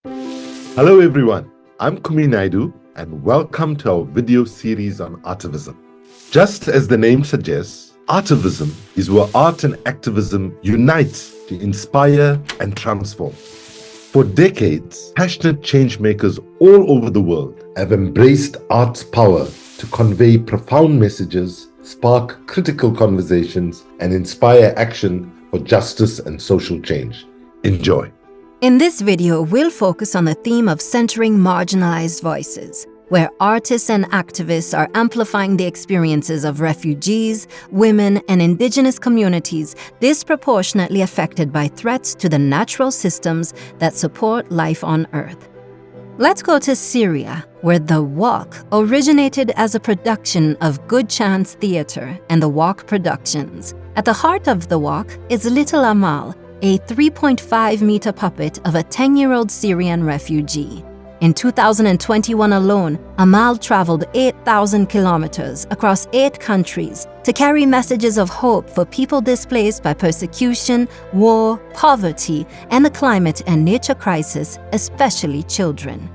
Hello everyone, I'm Kumi Naidu and welcome to our video series on Artivism. Just as the name suggests, Artivism is where art and activism unite to inspire and transform. For decades, passionate changemakers all over the world have embraced art's power to convey profound messages, spark critical conversations, and inspire action for justice and social change. Enjoy. In this video, we'll focus on the theme of centering marginalized voices, where artists and activists are amplifying the experiences of refugees, women, and indigenous communities disproportionately affected by threats to the natural systems that support life on Earth. Let's go to Syria, where The Walk originated as a production of Good Chance Theatre and The Walk Productions. At the heart of The Walk is Little Amal, a 3.5-meter puppet of a 10-year-old Syrian refugee. In 2021 alone, Amal traveled 8,000 kilometers across 8 countries to carry messages of hope for people displaced by persecution, war, poverty, and the climate and nature crisis, especially children.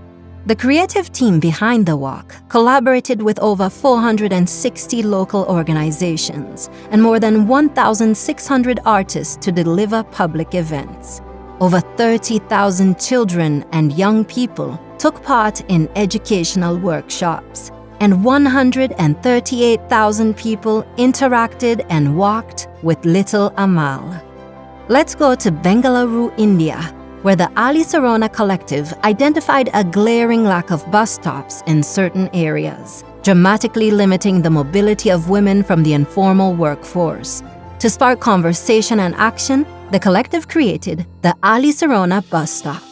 The creative team behind The Walk collaborated with over 460 local organizations and more than 1,600 artists to deliver public events. Over 30,000 children and young people took part in educational workshops, and 138,000 people interacted and walked with Little Amal. Let's go to Bengaluru, India, where the Ali Sarona Collective identified a glaring lack of bus stops in certain areas, dramatically limiting the mobility of women from the informal workforce. To spark conversation and action, the collective created the Ali Sarona Bus Stop.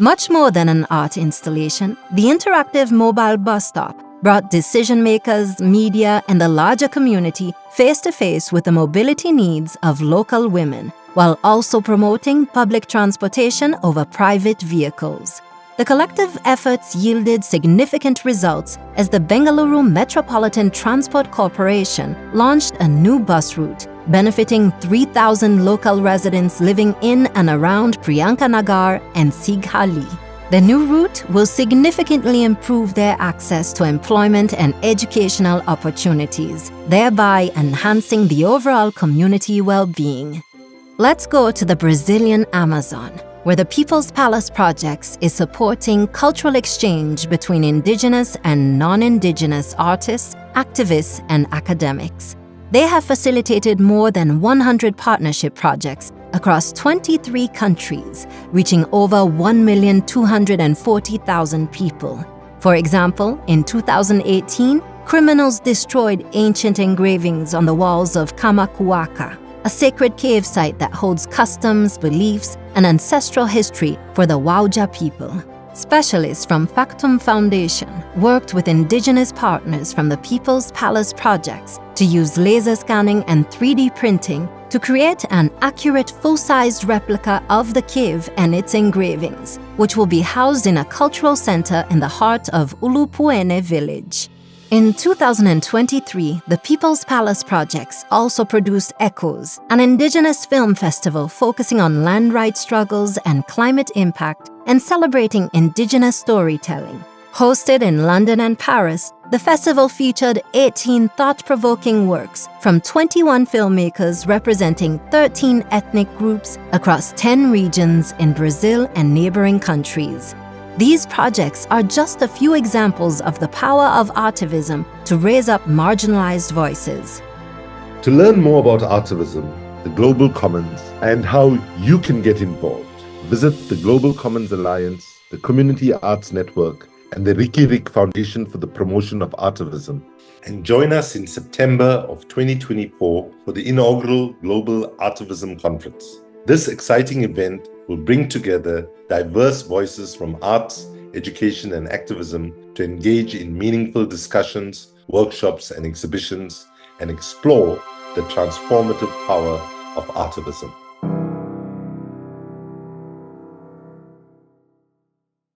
Much more than an art installation, the interactive mobile bus stop brought decision makers, media, and the larger community face to face with the mobility needs of local women, while also promoting public transportation over private vehicles. The collective efforts yielded significant results as the Bengaluru Metropolitan Transport Corporation launched a new bus route, benefiting 3,000 local residents living in and around Priyanka Nagar and Sighali. The new route will significantly improve their access to employment and educational opportunities, thereby enhancing the overall community well-being. Let's go to the Brazilian Amazon, where the People's Palace Projects is supporting cultural exchange between indigenous and non-indigenous artists, activists, and academics. They have facilitated more than 100 partnership projects across 23 countries, reaching over 1,240,000 people. For example, in 2018, criminals destroyed ancient engravings on the walls of Kamakuaka, a sacred cave site that holds customs, beliefs, and ancestral history for the Wauja people. Specialists from Factum Foundation worked with indigenous partners from the People's Palace Projects to use laser scanning and 3D printing to create an accurate full-sized replica of the cave and its engravings, which will be housed in a cultural center in the heart of Ulupuene village. In 2023, the People's Palace Projects also produced Echoes, an indigenous film festival focusing on land rights struggles and climate impact and celebrating indigenous storytelling. Hosted in London and Paris, the festival featured 18 thought-provoking works from 21 filmmakers representing 13 ethnic groups across 10 regions in Brazil and neighboring countries. These projects are just a few examples of the power of Artivism to raise up marginalized voices. To learn more about Artivism, the Global Commons, and how you can get involved, visit the Global Commons Alliance, the Community Arts Network, and the Ricky Rick Foundation for the Promotion of Artivism. And join us in September of 2024 for the inaugural Global Artivism Conference. This exciting event will bring together diverse voices from arts, education, and activism to engage in meaningful discussions, workshops, and exhibitions, and explore the transformative power of Artivism.